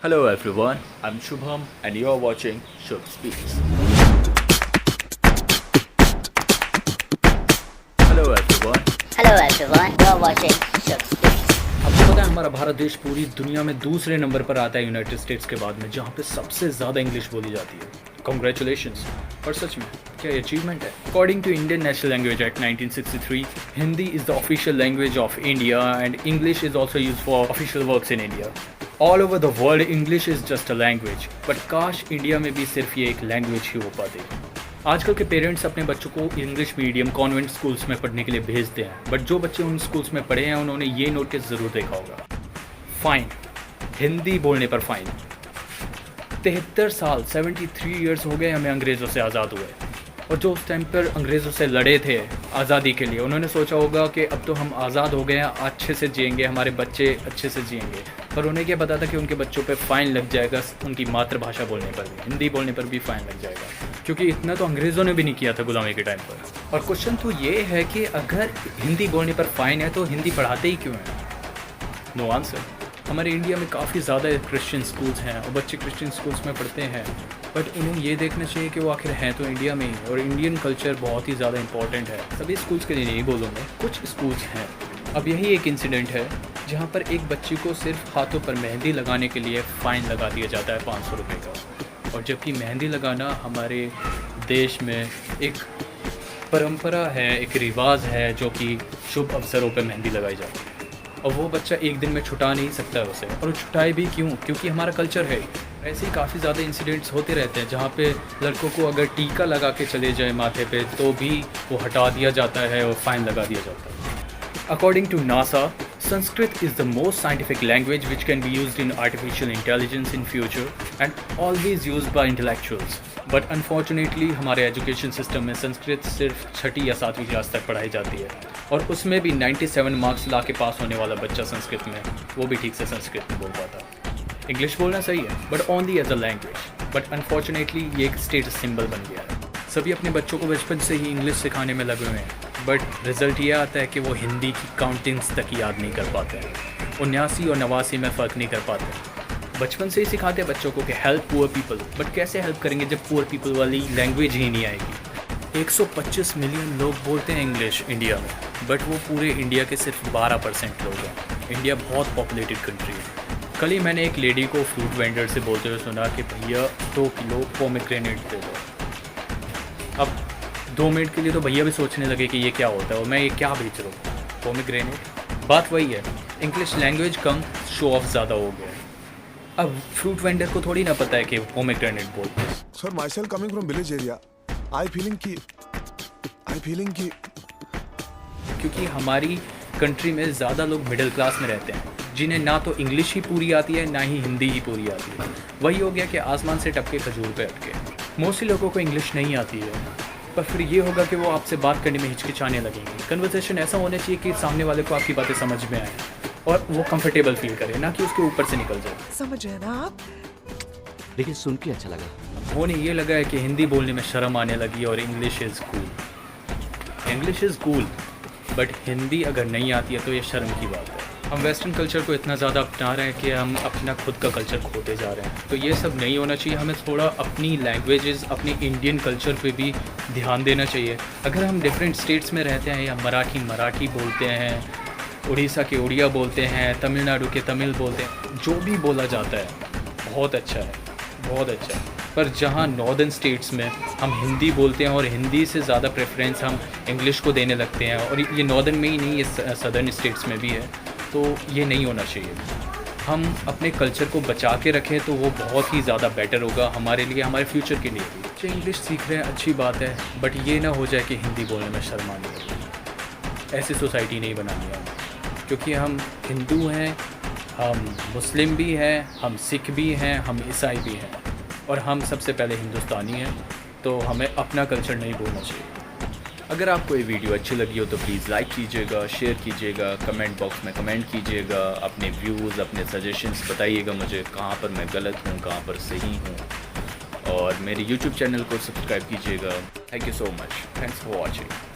Hello everyone, I'm Shubham and you're watching Shubh Speaks. Hello everyone. Hello everyone, you're watching Shubh Speaks. आपको पता है हमारा भारत देश पूरी दुनिया में दूसरे नंबर पर आता है यूनाइटेड स्टेट्स के बाद में, जहाँ पे सबसे ज़्यादा इंग्लिश बोली जाती है। कॉन्ग्रेचुलेशंस। और सच में क्या ये अचीवमेंट है? According to Indian national language act 1963, Hindi is the official language of India and English is also use for official works in India. All over the world English is just a language, but काश India में भी सिर्फ ये एक language ही हो पाती। आजकल के पेरेंट्स अपने बच्चों को इंग्लिश मीडियम कॉन्वेंट स्कूल्स में पढ़ने के लिए भेजते हैं, बट जो बच्चे उन स्कूल्स में पढ़े हैं उन्होंने ये नोटिस ज़रूर देखा होगा, फ़ाइन, हिंदी बोलने पर फ़ाइन। 73 साल 73 ईयर्स हो गए हमें अंग्रेज़ों से आज़ाद हुए, और जो उस टाइम पर अंग्रेज़ों से लड़े थे आज़ादी के लिए, उन्होंने सोचा होगा कि अब तो हम आज़ाद हो गए हैं, अच्छे से जिएंगे, हमारे बच्चे अच्छे से जिएंगे। पर उन्हें क्या पता था कि उनके बच्चों पे फ़ाइन लग जाएगा, उनकी मातृभाषा बोलने पर भी, हिंदी बोलने पर भी फ़ाइन लग जाएगा, क्योंकि इतना तो अंग्रेज़ों ने भी नहीं किया था गुलामी के टाइम पर। और क्वेश्चन तो ये है कि अगर हिंदी बोलने पर फ़ाइन है तो हिंदी पढ़ाते ही क्यों हैं? No answer. हमारे इंडिया में काफ़ी ज़्यादा क्रिश्चियन स्कूल्स हैं और बच्चे क्रिश्चियन स्कूल्स में पढ़ते हैं, बट उन्हें ये देखना चाहिए कि वो आखिर हैं तो इंडिया में ही, और इंडियन कल्चर बहुत ही ज़्यादा इंपॉर्टेंट है। सभी स्कूल्स के लिए नहीं बोलूँगा, कुछ स्कूल्स हैं। अब यही एक इंसिडेंट है जहाँ पर एक बच्ची को सिर्फ हाथों पर मेहंदी लगाने के लिए फ़ाइन लगा दिया जाता है 500 रुपये का, और जबकि मेहंदी लगाना हमारे देश में एक परंपरा है, एक रिवाज है जो कि शुभ अवसरों पर मेहंदी लगाई जाती है, और वो बच्चा एक दिन में छुटा नहीं सकता उसे, और वो छुटाए भी क्यों? क्योंकि हमारा कल्चर है। ऐसे ही काफ़ी ज़्यादा इंसिडेंट्स होते रहते हैं जहाँ पे लड़कों को अगर टीका लगा के चले जाए माथे पे तो भी वो हटा दिया जाता है और फाइन लगा दिया जाता है। According to NASA, Sanskrit is the most scientific language which can be used in artificial intelligence in future and always used by intellectuals. But unfortunately हमारे एजुकेशन सिस्टम में संस्कृत सिर्फ 6ठी या 7वीं क्लास तक पढ़ाई जाती है, और उसमें भी 97 मार्क्स ला के पास होने वाला बच्चा संस्कृत में, वो भी ठीक से संस्कृत नहीं बोल पाता। इंग्लिश बोलना सही है but only as a language, but unfortunately ये एक स्टेटस सिंबल बन गया है। सभी अपने बच्चों को बचपन से ही इंग्लिश सिखाने में लगे हुए हैं, बट रिज़ल्ट ये आता है कि वो हिंदी की काउंटिंग्स तक याद नहीं कर पाते हैं, 79 और 89 में फ़र्क नहीं कर पाते। बचपन से ही सिखाते हैं बच्चों को कि हेल्प पुअर पीपल, बट कैसे हेल्प करेंगे जब पुअर पीपल वाली लैंग्वेज ही नहीं आएगी। 125 मिलियन लोग बोलते हैं इंग्लिश इंडिया में, बट वो पूरे इंडिया के सिर्फ 12% लोग हैं। इंडिया बहुत पॉपुलेटेड कंट्री है। कल ही मैंने एक लेडी को फ्रूट वेंडर से बोलते हुए सुना कि भैया 2 किलो पोमेग्रेनेट दे दो। अब 2 मिनट के लिए तो भैया भी सोचने लगे कि ये क्या होता है और मैं ये क्या बेच रहा हूँ, पोमेग्रेनेट। बात वही है, इंग्लिश लैंग्वेज कम, शो ऑफ ज़्यादा हो गया है। अब फ्रूट वेंडर को थोड़ी ना पता है कि पोमेग्रेनेट बोलते हैं। Sir, myself coming from village area, I feeling कि क्योंकि हमारी कंट्री में ज़्यादा लोग मिडिल क्लास में रहते हैं, जिन्हें ना तो इंग्लिश ही पूरी आती है ना ही हिंदी ही पूरी आती है। वही हो गया कि आसमान से टपके खजूर पे अटके। मोस्टली लोगों को इंग्लिश नहीं आती है, पर फिर ये होगा कि वो आपसे बात करने में हिचकिचाने लगेंगे। कन्वर्सेशन ऐसा होना चाहिए कि सामने वाले को आपकी बातें समझ में आए और वो कंफर्टेबल फील करे, ना कि उसके ऊपर से निकल जाए। समझ रहे ना आप? लेकिन सुन के अच्छा लगा। होने ये लगा है कि हिंदी बोलने में शर्म आने लगी और English is cool. English is cool, but Hindi अगर नहीं आती है तो ये शर्म की बात है। हम वेस्टर्न कल्चर को इतना ज़्यादा अपना रहे हैं कि हम अपना खुद का कल्चर खोते जा रहे हैं, तो ये सब नहीं होना चाहिए। हमें थोड़ा अपनी लैंग्वेजेस, अपनी इंडियन कल्चर पे भी ध्यान देना चाहिए। अगर हम डिफरेंट स्टेट्स में रहते हैं या मराठी बोलते हैं, उड़ीसा के उड़िया बोलते हैं, तमिलनाडु के तमिल बोलते हैं, जो भी बोला जाता है बहुत अच्छा है, बहुत अच्छा है। पर जहाँ नॉर्दर्न स्टेट्स में हम हिंदी बोलते हैं और हिंदी से ज़्यादा प्रेफरेंस हम इंग्लिश को देने लगते हैं, और ये नॉर्दर्न में ही नहीं, ये सदर्न स्टेट्स में भी है, तो ये नहीं होना चाहिए। हम अपने कल्चर को बचा के रखें तो वो बहुत ही ज़्यादा बेटर होगा हमारे लिए, हमारे फ्यूचर के लिए भी। बच्चे इंग्लिश सीख रहे हैं, अच्छी बात है, बट ये ना हो जाए कि हिंदी बोलने में शर्म आने लगे। ऐसी सोसाइटी नहीं बनानी है, क्योंकि हम हिंदू हैं, हम मुस्लिम भी हैं, हम सिख भी हैं, हम ईसाई भी हैं, और हम सबसे पहले हिंदुस्तानी हैं, तो हमें अपना कल्चर नहीं भूलना चाहिए। अगर आपको ये वीडियो अच्छी लगी हो तो प्लीज़ लाइक कीजिएगा, शेयर कीजिएगा, कमेंट बॉक्स में कमेंट कीजिएगा, अपने व्यूज़, अपने सजेशंस बताइएगा मुझे कहाँ पर मैं गलत हूँ, कहाँ पर सही हूँ, और मेरे YouTube चैनल को सब्सक्राइब कीजिएगा। Thank you so much, thanks for watching.